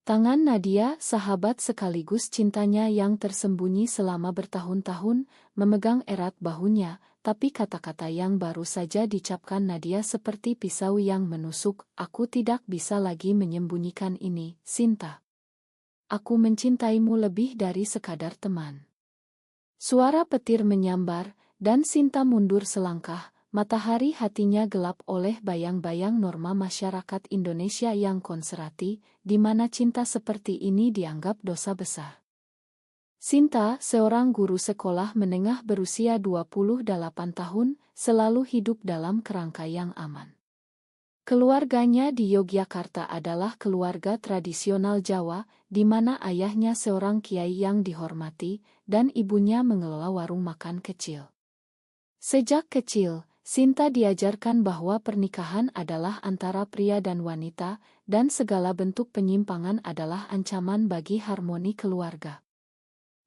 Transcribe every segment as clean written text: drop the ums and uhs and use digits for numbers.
Tangan Nadia, sahabat sekaligus cintanya yang tersembunyi selama bertahun-tahun, memegang erat bahunya, tapi kata-kata yang baru saja dicapkan Nadia seperti pisau yang menusuk. Aku tidak bisa lagi menyembunyikan ini, Sinta. Aku mencintaimu lebih dari sekadar teman. Suara petir menyambar, dan Sinta mundur selangkah. Matahari hatinya gelap oleh bayang-bayang norma masyarakat Indonesia yang konservatif, di mana cinta seperti ini dianggap dosa besar. Sinta, seorang guru sekolah menengah berusia 28 tahun, selalu hidup dalam kerangka yang aman. Keluarganya di Yogyakarta adalah keluarga tradisional Jawa, di mana ayahnya seorang kiai yang dihormati, dan ibunya mengelola warung makan kecil. Sejak kecil, Sinta diajarkan bahwa pernikahan adalah antara pria dan wanita, dan segala bentuk penyimpangan adalah ancaman bagi harmoni keluarga.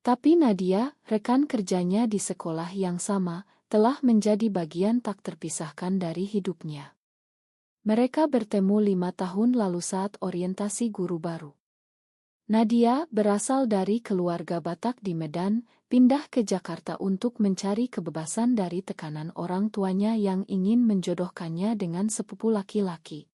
Tapi Nadia, rekan kerjanya di sekolah yang sama, telah menjadi bagian tak terpisahkan dari hidupnya. Mereka bertemu 5 tahun lalu saat orientasi guru baru. Nadia, berasal dari keluarga Batak di Medan, pindah ke Jakarta untuk mencari kebebasan dari tekanan orang tuanya yang ingin menjodohkannya dengan sepupu laki-laki.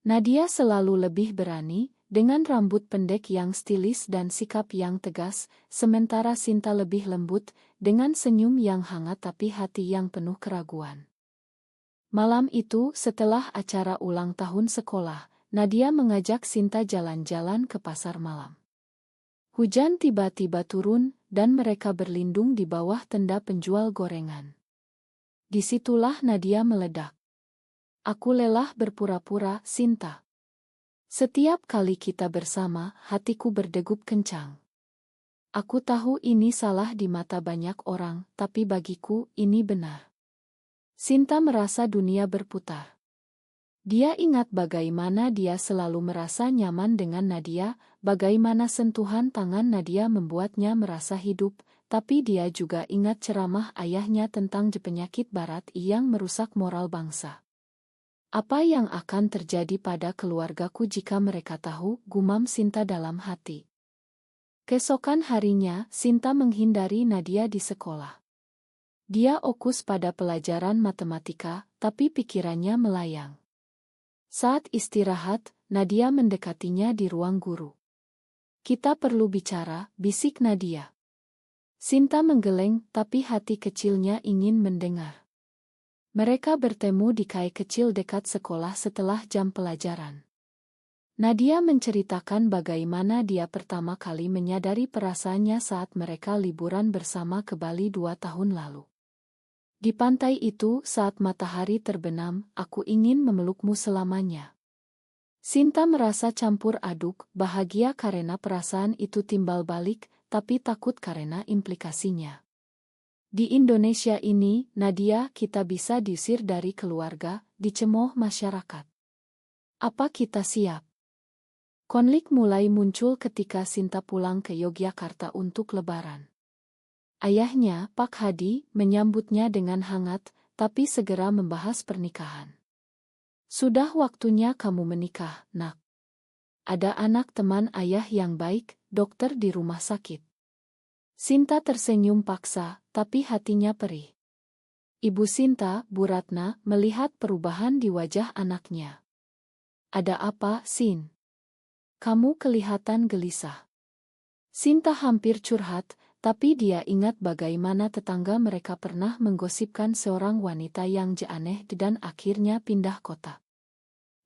Nadia selalu lebih berani, dengan rambut pendek yang stilis dan sikap yang tegas, sementara Sinta lebih lembut, dengan senyum yang hangat tapi hati yang penuh keraguan. Malam itu, setelah acara ulang tahun sekolah, Nadia mengajak Sinta jalan-jalan ke pasar malam. Hujan tiba-tiba turun, dan mereka berlindung di bawah tenda penjual gorengan. Disitulah Nadia meledak. Aku lelah berpura-pura, Sinta. Setiap kali kita bersama, hatiku berdegup kencang. Aku tahu ini salah di mata banyak orang, tapi bagiku, ini benar. Sinta merasa dunia berputar. Dia ingat bagaimana dia selalu merasa nyaman dengan Nadia, bagaimana sentuhan tangan Nadia membuatnya merasa hidup, tapi dia juga ingat ceramah ayahnya tentang penyakit barat yang merusak moral bangsa. Apa yang akan terjadi pada keluargaku jika mereka tahu, gumam Sinta dalam hati. Keesokan harinya, Sinta menghindari Nadia di sekolah. Dia fokus pada pelajaran matematika, tapi pikirannya melayang. Saat istirahat, Nadia mendekatinya di ruang guru. Kita perlu bicara, bisik Nadia. Sinta menggeleng, tapi hati kecilnya ingin mendengar. Mereka bertemu di kai kecil dekat sekolah setelah jam pelajaran. Nadia menceritakan bagaimana dia pertama kali menyadari perasaannya saat mereka liburan bersama ke Bali 2 tahun lalu. Di pantai itu, saat matahari terbenam, aku ingin memelukmu selamanya. Sinta merasa campur aduk, bahagia karena perasaan itu timbal balik, tapi takut karena implikasinya. Di Indonesia ini, Nadia, kita bisa diusir dari keluarga, dicemooh masyarakat. Apa kita siap? Konflik mulai muncul ketika Sinta pulang ke Yogyakarta untuk Lebaran. Ayahnya, Pak Hadi, menyambutnya dengan hangat, tapi segera membahas pernikahan. Sudah waktunya kamu menikah, nak. Ada anak teman ayah yang baik, dokter di rumah sakit. Sinta tersenyum paksa, tapi hatinya perih. Ibu Sinta, Bu Ratna, melihat perubahan di wajah anaknya. Ada apa, Sin? Kamu kelihatan gelisah. Sinta hampir curhat, tapi dia ingat bagaimana tetangga mereka pernah menggosipkan seorang wanita yang aneh dan akhirnya pindah kota.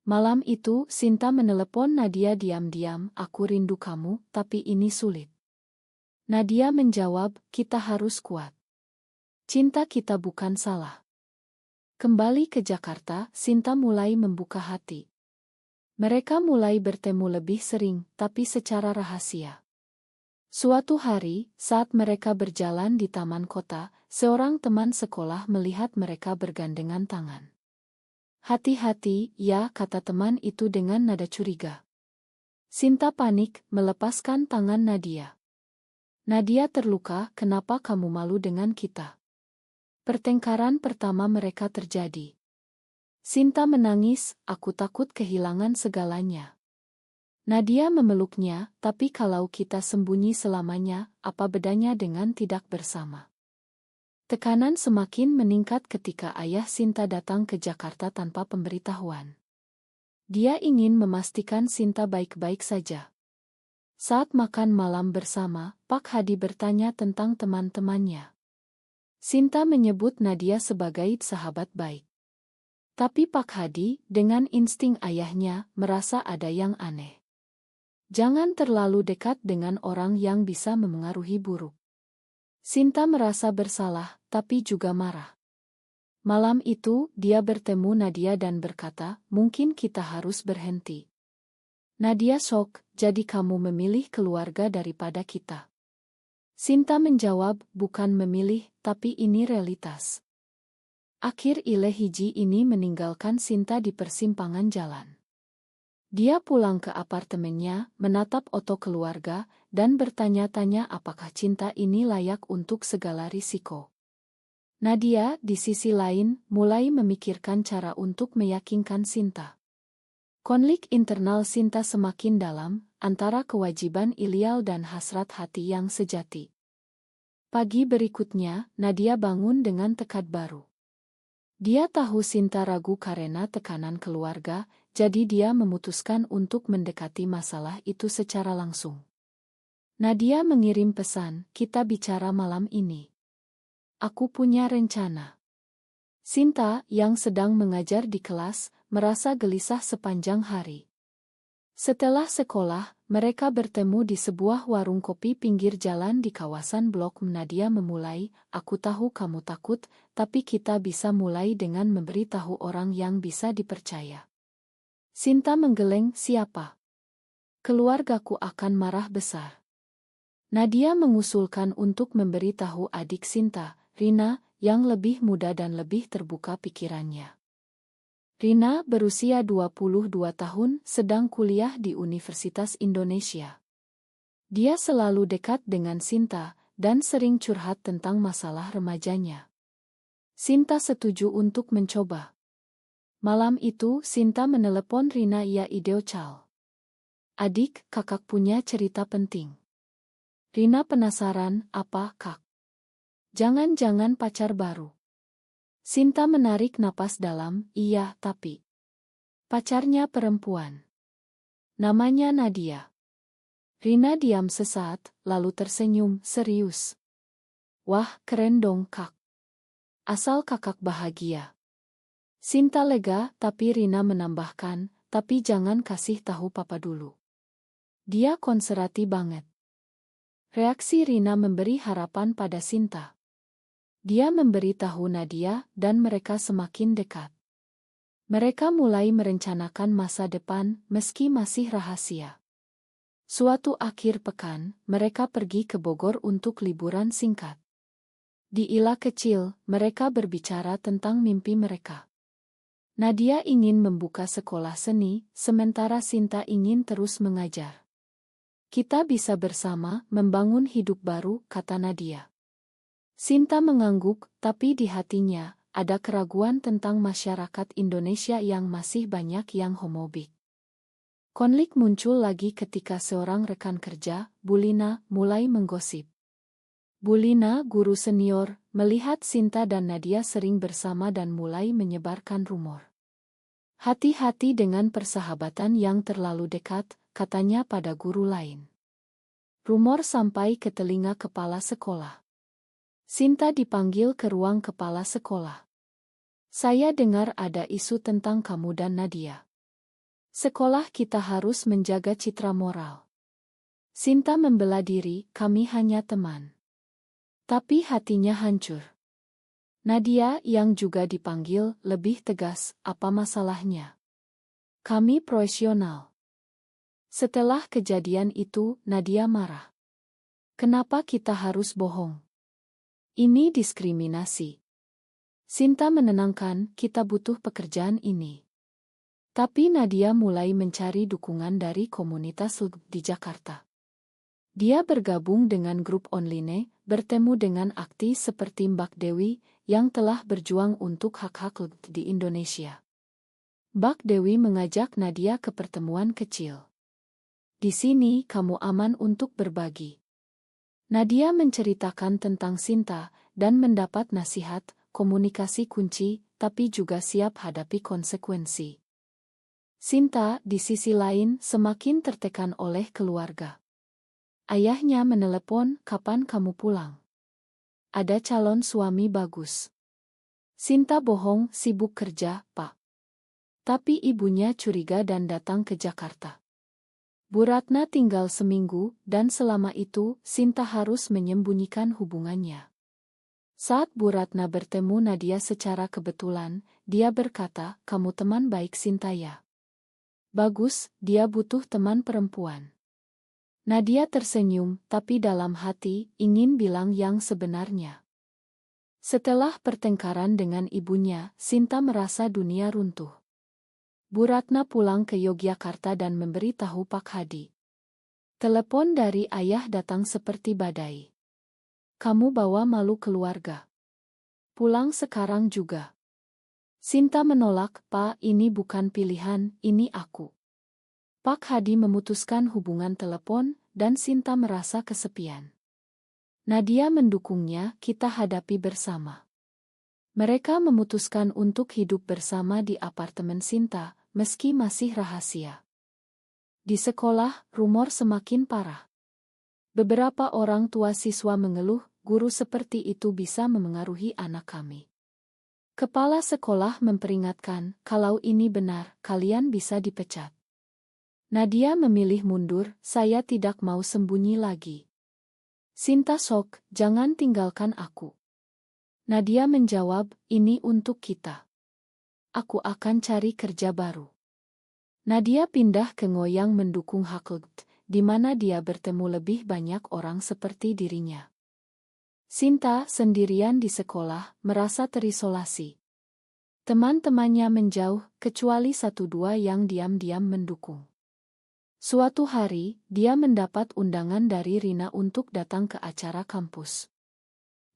Malam itu, Sinta menelepon Nadia diam-diam, aku rindu kamu, tapi ini sulit. Nadia menjawab, kita harus kuat. Cinta kita bukan salah. Kembali ke Jakarta, Sinta mulai membuka hati. Mereka mulai bertemu lebih sering, tapi secara rahasia. Suatu hari, saat mereka berjalan di taman kota, seorang teman sekolah melihat mereka bergandengan tangan. Hati-hati, ya, kata teman itu dengan nada curiga. Sinta panik, melepaskan tangan Nadia. Nadia terluka, kenapa kamu malu dengan kita? Pertengkaran pertama mereka terjadi. Sinta menangis, aku takut kehilangan segalanya. Nadia memeluknya, tapi kalau kita sembunyi selamanya, apa bedanya dengan tidak bersama? Tekanan semakin meningkat ketika ayah Sinta datang ke Jakarta tanpa pemberitahuan. Dia ingin memastikan Sinta baik-baik saja. Saat makan malam bersama, Pak Hadi bertanya tentang teman-temannya. Sinta menyebut Nadia sebagai sahabat baik. Tapi Pak Hadi, dengan insting ayahnya, merasa ada yang aneh. Jangan terlalu dekat dengan orang yang bisa memengaruhi buruk. Sinta merasa bersalah, tapi juga marah. Malam itu, dia bertemu Nadia dan berkata, mungkin kita harus berhenti. Nadia shock, jadi kamu memilih keluarga daripada kita. Sinta menjawab, bukan memilih, tapi ini realitas. Akhir ile hiji ini meninggalkan Sinta di persimpangan jalan. Dia pulang ke apartemennya, menatap oto keluarga, dan bertanya-tanya apakah cinta ini layak untuk segala risiko. Nadia, di sisi lain, mulai memikirkan cara untuk meyakinkan Sinta. Konflik internal Sinta semakin dalam, antara kewajiban ideal dan hasrat hati yang sejati. Pagi berikutnya, Nadia bangun dengan tekad baru. Dia tahu Sinta ragu karena tekanan keluarga, jadi dia memutuskan untuk mendekati masalah itu secara langsung. Nadia mengirim pesan, kita bicara malam ini. Aku punya rencana. Sinta, yang sedang mengajar di kelas, merasa gelisah sepanjang hari. Setelah sekolah, mereka bertemu di sebuah warung kopi pinggir jalan di kawasan Blok M. Nadia memulai, aku tahu kamu takut, tapi kita bisa mulai dengan memberitahu orang yang bisa dipercaya. Sinta menggeleng, siapa? Keluargaku akan marah besar. Nadia mengusulkan untuk memberitahu adik Sinta, Rina, yang lebih muda dan lebih terbuka pikirannya. Rina berusia 22 tahun, sedang kuliah di Universitas Indonesia. Dia selalu dekat dengan Sinta, dan sering curhat tentang masalah remajanya. Sinta setuju untuk mencoba. Malam itu, Sinta menelepon Rina via video call. Adik, kakak punya cerita penting. Rina penasaran, apa, kak? Jangan-jangan pacar baru. Sinta menarik napas dalam, iya, tapi pacarnya perempuan. Namanya Nadia. Rina diam sesaat, lalu tersenyum, serius. Wah, keren dong, kak. Asal kakak bahagia. Sinta lega, tapi Rina menambahkan, tapi jangan kasih tahu papa dulu. Dia konservatif banget. Reaksi Rina memberi harapan pada Sinta. Dia memberitahu Nadia, dan mereka semakin dekat. Mereka mulai merencanakan masa depan, meski masih rahasia. Suatu akhir pekan, mereka pergi ke Bogor untuk liburan singkat. Di Ila kecil, mereka berbicara tentang mimpi mereka. Nadia ingin membuka sekolah seni, sementara Sinta ingin terus mengajar. Kita bisa bersama, membangun hidup baru, kata Nadia. Sinta mengangguk, tapi di hatinya, ada keraguan tentang masyarakat Indonesia yang masih banyak yang homofobik. Konflik muncul lagi ketika seorang rekan kerja, Bulina, mulai menggosip. Bulina, guru senior, melihat Sinta dan Nadia sering bersama dan mulai menyebarkan rumor. Hati-hati dengan persahabatan yang terlalu dekat, katanya pada guru lain. Rumor sampai ke telinga kepala sekolah. Sinta dipanggil ke ruang kepala sekolah. Saya dengar ada isu tentang kamu dan Nadia. Sekolah kita harus menjaga citra moral. Sinta membela diri, kami hanya teman. Tapi hatinya hancur. Nadia, yang juga dipanggil, lebih tegas, apa masalahnya? Kami profesional. Setelah kejadian itu, Nadia marah. Kenapa kita harus bohong? Ini diskriminasi. Sinta menenangkan, kita butuh pekerjaan ini. Tapi Nadia mulai mencari dukungan dari komunitas LGBT di Jakarta. Dia bergabung dengan grup online, bertemu dengan aktis seperti Mbak Dewi, yang telah berjuang untuk hak-hak LGBT di Indonesia. Mbak Dewi mengajak Nadia ke pertemuan kecil. Di sini kamu aman untuk berbagi. Nadia menceritakan tentang Sinta dan mendapat nasihat, komunikasi kunci, tapi juga siap hadapi konsekuensi. Sinta, di sisi lain, semakin tertekan oleh keluarga. Ayahnya menelepon, "Kapan kamu pulang? Ada calon suami bagus." Sinta bohong, "Sibuk kerja, Pak." Tapi ibunya curiga dan datang ke Jakarta. Bu Ratna tinggal seminggu, dan selama itu, Sinta harus menyembunyikan hubungannya. Saat Bu Ratna bertemu Nadia secara kebetulan, dia berkata, "Kamu teman baik Sinta ya?" "Bagus, dia butuh teman perempuan." Nadia tersenyum, tapi dalam hati, ingin bilang yang sebenarnya. Setelah pertengkaran dengan ibunya, Sinta merasa dunia runtuh. Bu Ratna pulang ke Yogyakarta dan memberi tahu Pak Hadi. Telepon dari ayah datang seperti badai. "Kamu bawa malu keluarga. Pulang sekarang juga." Sinta menolak, "Pak, ini bukan pilihan, ini aku." Pak Hadi memutuskan hubungan telepon, dan Sinta merasa kesepian. Nadia mendukungnya, "Kita hadapi bersama." Mereka memutuskan untuk hidup bersama di apartemen Sinta, meski masih rahasia. Di sekolah, rumor semakin parah. Beberapa orang tua siswa mengeluh, "Guru seperti itu bisa memengaruhi anak kami." Kepala sekolah memperingatkan, "Kalau ini benar, kalian bisa dipecat." Nadia memilih mundur, "Saya tidak mau sembunyi lagi." Sinta shock, "Jangan tinggalkan aku." Nadia menjawab, "Ini untuk kita. Aku akan cari kerja baru." Nadia pindah ke Ngoyang mendukung Hakult, di mana dia bertemu lebih banyak orang seperti dirinya. Sinta sendirian di sekolah, merasa terisolasi. Teman-temannya menjauh, kecuali 1-2 yang diam-diam mendukung. Suatu hari, dia mendapat undangan dari Rina untuk datang ke acara kampus.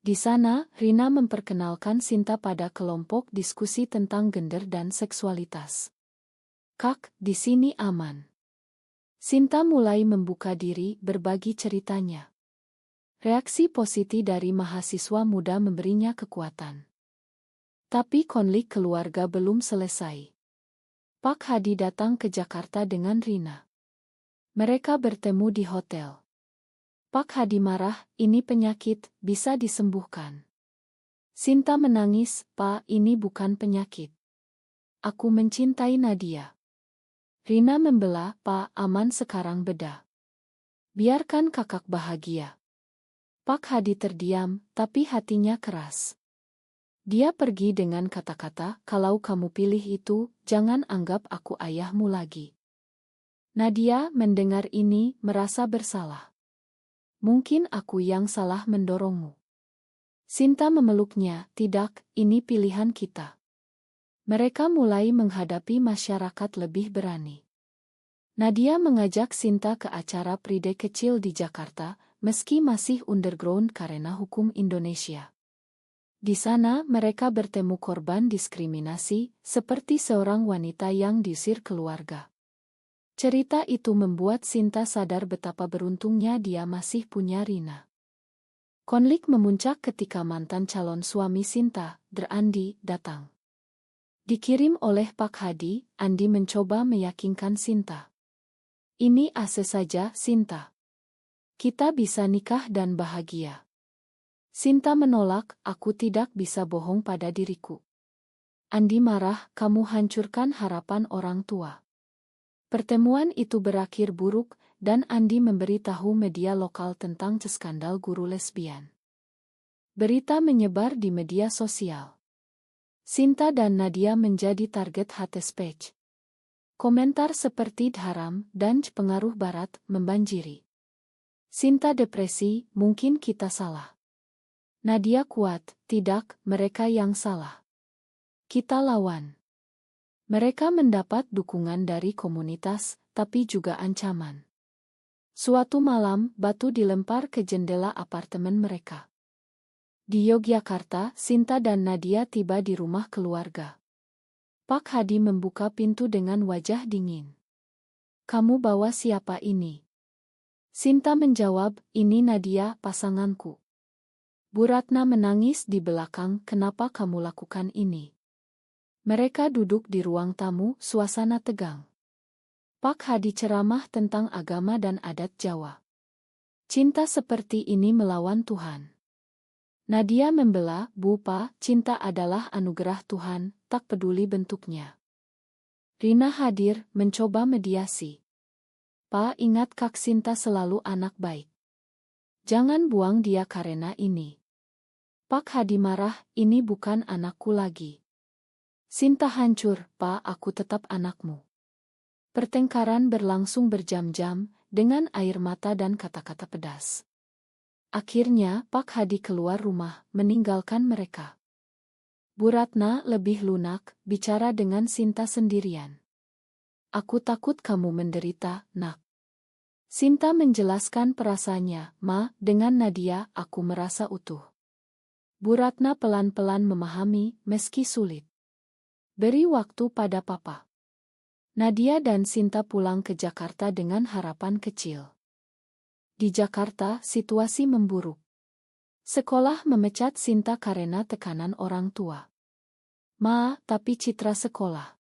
Di sana, Rina memperkenalkan Sinta pada kelompok diskusi tentang gender dan seksualitas. "Kak, di sini aman." Sinta mulai membuka diri, berbagi ceritanya. Reaksi positif dari mahasiswa muda memberinya kekuatan. Tapi konflik keluarga belum selesai. Pak Hadi datang ke Jakarta dengan Rina. Mereka bertemu di hotel. Pak Hadi marah, "Ini penyakit, bisa disembuhkan." Sinta menangis, "Pak, ini bukan penyakit. Aku mencintai Nadia." Rina membela, "Pak, aman sekarang beda. Biarkan kakak bahagia." Pak Hadi terdiam, tapi hatinya keras. Dia pergi dengan kata-kata, "Kalau kamu pilih itu, jangan anggap aku ayahmu lagi." Nadia mendengar ini, merasa bersalah. "Mungkin aku yang salah mendorongmu." Sinta memeluknya, "Tidak, ini pilihan kita." Mereka mulai menghadapi masyarakat lebih berani. Nadia mengajak Sinta ke acara Pride kecil di Jakarta, meski masih underground karena hukum Indonesia. Di sana mereka bertemu korban diskriminasi, seperti seorang wanita yang diusir keluarga. Cerita itu membuat Sinta sadar betapa beruntungnya dia masih punya Rina. Konflik memuncak ketika mantan calon suami Sinta, Andi, datang. Dikirim oleh Pak Hadi, Andi mencoba meyakinkan Sinta. "Ini AC saja, Sinta. Kita bisa nikah dan bahagia." Sinta menolak, "Aku tidak bisa bohong pada diriku." Andi marah, "Kamu hancurkan harapan orang tua." Pertemuan itu berakhir buruk, dan Andi memberitahu media lokal tentang skandal guru lesbian. Berita menyebar di media sosial. Sinta dan Nadia menjadi target hate speech. Komentar seperti "haram" dan "pengaruh barat" membanjiri. Sinta depresi, "Mungkin kita salah." Nadia kuat, "Tidak, mereka yang salah. Kita lawan." Mereka mendapat dukungan dari komunitas, tapi juga ancaman. Suatu malam, batu dilempar ke jendela apartemen mereka. Di Yogyakarta, Sinta dan Nadia tiba di rumah keluarga. Pak Hadi membuka pintu dengan wajah dingin. Kamu bawa siapa ini? Sinta menjawab, ini Nadia, pasanganku. Bu Ratna menangis di belakang, kenapa kamu lakukan ini? Mereka duduk di ruang tamu, suasana tegang. Pak Hadi ceramah tentang agama dan adat Jawa. Cinta seperti ini melawan Tuhan. Nadia membela, Bu Pa, cinta adalah anugerah Tuhan, tak peduli bentuknya. Rina hadir, mencoba mediasi. Pa, ingat Kak Sinta selalu anak baik. Jangan buang dia karena ini. Pak Hadi marah, ini bukan anakku lagi. Sinta hancur, Pa, aku tetap anakmu. Pertengkaran berlangsung berjam-jam, dengan air mata dan kata-kata pedas. Akhirnya, Pak Hadi keluar rumah, meninggalkan mereka. Bu Ratna lebih lunak, bicara dengan Sinta sendirian. Aku takut kamu menderita, nak. Sinta menjelaskan perasaannya, Ma, dengan Nadia aku merasa utuh. Bu Ratna pelan-pelan memahami, meski sulit. Beri waktu pada Papa. Nadia dan Sinta pulang ke Jakarta dengan harapan kecil. Di Jakarta, situasi memburuk. Sekolah memecat Sinta karena tekanan orang tua. Ma, tapi citra sekolah.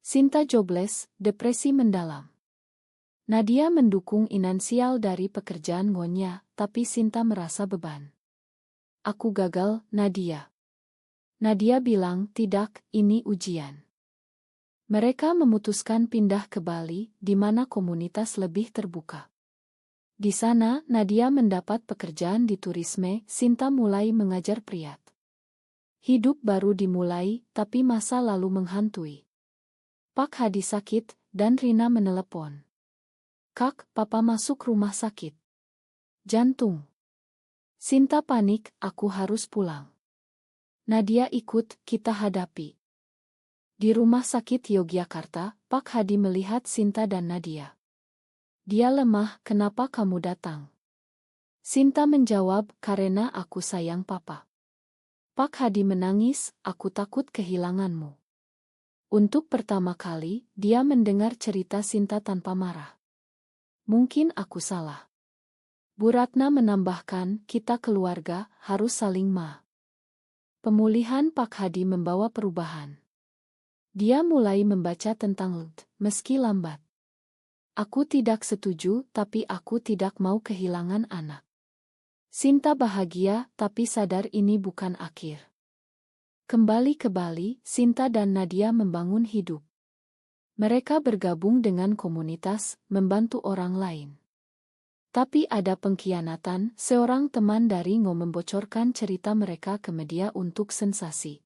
Sinta jobless, depresi mendalam. Nadia mendukung finansial dari pekerjaan Ngonya, tapi Sinta merasa beban. Aku gagal, Nadia. Nadia bilang, tidak, ini ujian. Mereka memutuskan pindah ke Bali, di mana komunitas lebih terbuka. Di sana, Nadia mendapat pekerjaan di turisme, Sinta mulai mengajar priat. Hidup baru dimulai, tapi masa lalu menghantui. Pak Hadi sakit, dan Rina menelepon. Kak, Papa masuk rumah sakit. Jantung. Sinta panik, aku harus pulang. Nadia ikut, kita hadapi. Di rumah sakit Yogyakarta, Pak Hadi melihat Sinta dan Nadia. Dia lemah, kenapa kamu datang? Sinta menjawab, karena aku sayang Papa. Pak Hadi menangis, aku takut kehilanganmu. Untuk pertama kali, dia mendengar cerita Sinta tanpa marah. Mungkin aku salah. Bu Ratna menambahkan, kita keluarga, harus saling Pemulihan Pak Hadi membawa perubahan. Dia mulai membaca tentang LUT, meski lambat. Aku tidak setuju, tapi aku tidak mau kehilangan anak. Sinta bahagia, tapi sadar ini bukan akhir. Kembali ke Bali, Sinta dan Nadia membangun hidup. Mereka bergabung dengan komunitas, membantu orang lain. Tapi ada pengkhianatan, seorang teman dari Ngo membocorkan cerita mereka ke media untuk sensasi.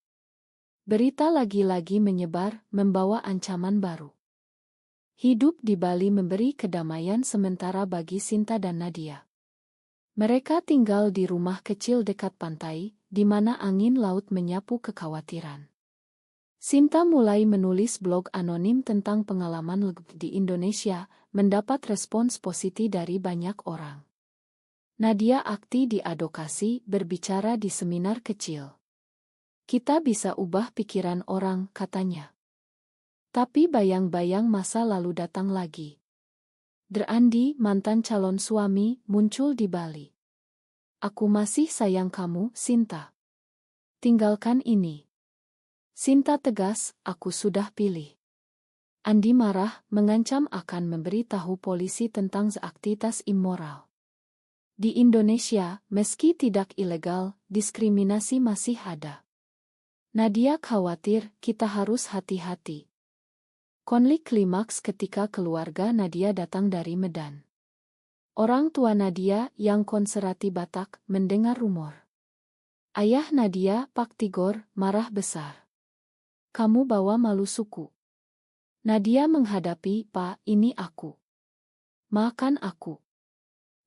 Berita lagi-lagi menyebar, membawa ancaman baru. Hidup di Bali memberi kedamaian sementara bagi Sinta dan Nadia. Mereka tinggal di rumah kecil dekat pantai, di mana angin laut menyapu kekhawatiran. Sinta mulai menulis blog anonim tentang pengalaman di Indonesia, mendapat respons positif dari banyak orang. Nadia aktif di advokasi, berbicara di seminar kecil. Kita bisa ubah pikiran orang, katanya. Tapi bayang-bayang masa lalu datang lagi. Andi, mantan calon suami, muncul di Bali. Aku masih sayang kamu, Sinta. Tinggalkan ini. Sinta tegas, aku sudah pilih. Andi marah, mengancam akan memberi tahu polisi tentang aktivitas immoral. Di Indonesia, meski tidak ilegal, diskriminasi masih ada. Nadia khawatir, kita harus hati-hati. Konflik klimaks ketika keluarga Nadia datang dari Medan. Orang tua Nadia, yang konservatif Batak, mendengar rumor. Ayah Nadia, Pak Tigor, marah besar. Kamu bawa malu suku. Nadia menghadapi, Pak, ini aku. Makan aku.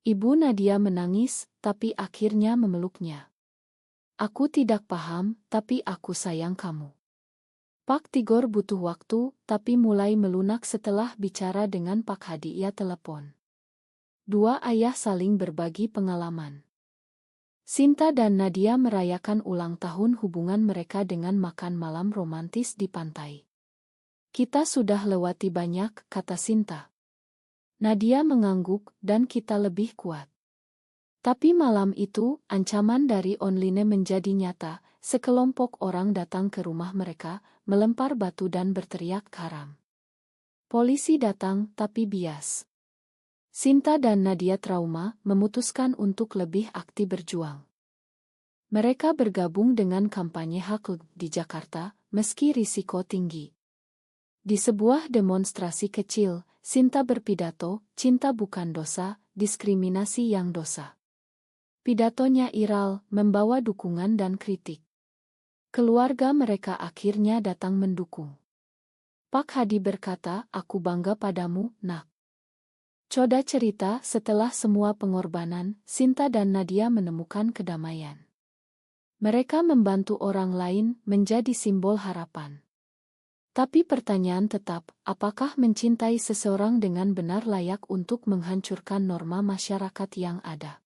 Ibu Nadia menangis, tapi akhirnya memeluknya. Aku tidak paham, tapi aku sayang kamu. Pak Tigor butuh waktu, tapi mulai melunak setelah bicara dengan Pak Hadi ia telepon. Dua ayah saling berbagi pengalaman. Sinta dan Nadia merayakan ulang tahun hubungan mereka dengan makan malam romantis di pantai. Kita sudah lewati banyak, kata Sinta. Nadia mengangguk, dan kita lebih kuat. Tapi malam itu, ancaman dari online menjadi nyata. Sekelompok orang datang ke rumah mereka, melempar batu dan berteriak haram. Polisi datang, tapi bias. Sinta dan Nadia trauma, memutuskan untuk lebih aktif berjuang. Mereka bergabung dengan kampanye hak di Jakarta, meski risiko tinggi. Di sebuah demonstrasi kecil, Sinta berpidato, cinta bukan dosa, diskriminasi yang dosa. Pidatonya viral, membawa dukungan dan kritik. Keluarga mereka akhirnya datang mendukung. Pak Hadi berkata, "Aku bangga padamu, nak." Coda cerita, setelah semua pengorbanan, Sinta dan Nadia menemukan kedamaian. Mereka membantu orang lain menjadi simbol harapan. Tapi pertanyaan tetap, apakah mencintai seseorang dengan benar layak untuk menghancurkan norma masyarakat yang ada?